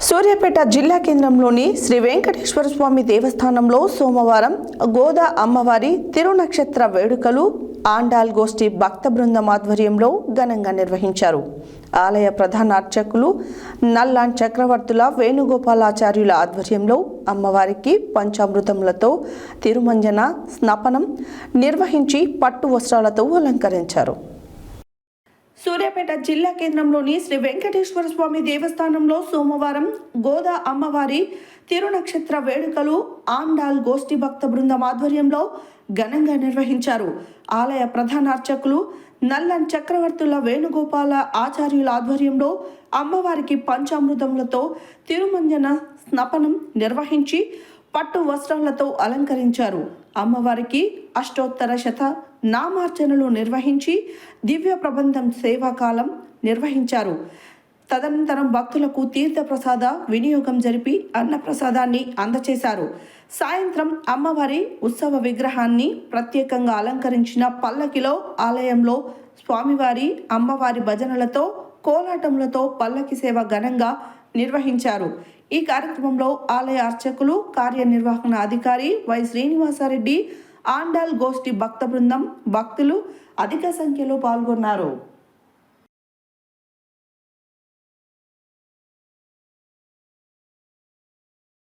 సూర్యాపేట జిల్లా కేంద్రంలోని శ్రీ వెంకటేశ్వర స్వామి దేవస్థానంలో సోమవారం గోదా అమ్మవారి తిరునక్షత్ర వేడుకలు ఆండాల్ గోష్ఠి భక్త బృందం ఆధ్వర్యంలో ఘనంగా నిర్వహించారు. ఆలయ ప్రధాన అర్చకులు నల్లాన్ చక్రవర్తుల వేణుగోపాలాచార్యుల ఆధ్వర్యంలో అమ్మవారికి పంచామృతములతో తిరుమంజన స్నపనం నిర్వహించి పట్టు వస్త్రాలతో అలంకరించారు. సూర్యాపేట జిల్లా కేంద్రంలోని శ్రీ వెంకటేశ్వర స్వామి దేవస్థానంలో సోమవారం గోదా అమ్మవారి తిరునక్షత్ర వేడుకలు ఆండాల్ గోష్ఠి భక్త బృందం ఆధ్వర్యంలో ఘనంగా నిర్వహించారు. ఆలయ ప్రధాన అర్చకులు నల్లన్ చక్రవర్తుల వేణుగోపాల ఆచార్యుల ఆధ్వర్యంలో అమ్మవారికి పంచామృతములతో తిరుమంజన స్నపనం నిర్వహించి పట్టు వస్త్రాలతో అలంకరించారు. అమ్మవారికి అష్టోత్తర శత నామార్చనలు నిర్వహించి దివ్య ప్రబంధం సేవాకాలం నిర్వహించారు. తదనంతరం భక్తులకు తీర్థప్రసాద వినియోగం జరిపి అన్నప్రసాదాన్ని అందచేశారు. సాయంత్రం అమ్మవారి ఉత్సవ విగ్రహాన్ని ప్రత్యేకంగా అలంకరించిన పల్లకిలో ఆలయంలో స్వామివారి అమ్మవారి భజనలతో కోలాటములతో పల్లకి సేవ ఘనంగా నిర్వహించారు. ఈ కార్యక్రమంలో ఆలయ అర్చకులు, కార్యనిర్వహణ అధికారి వై శ్రీనివాసరెడ్డి, ఆండాల్ గోష్ఠి భక్త బృందం, భక్తులు అధిక సంఖ్యలో పాల్గొన్నారు.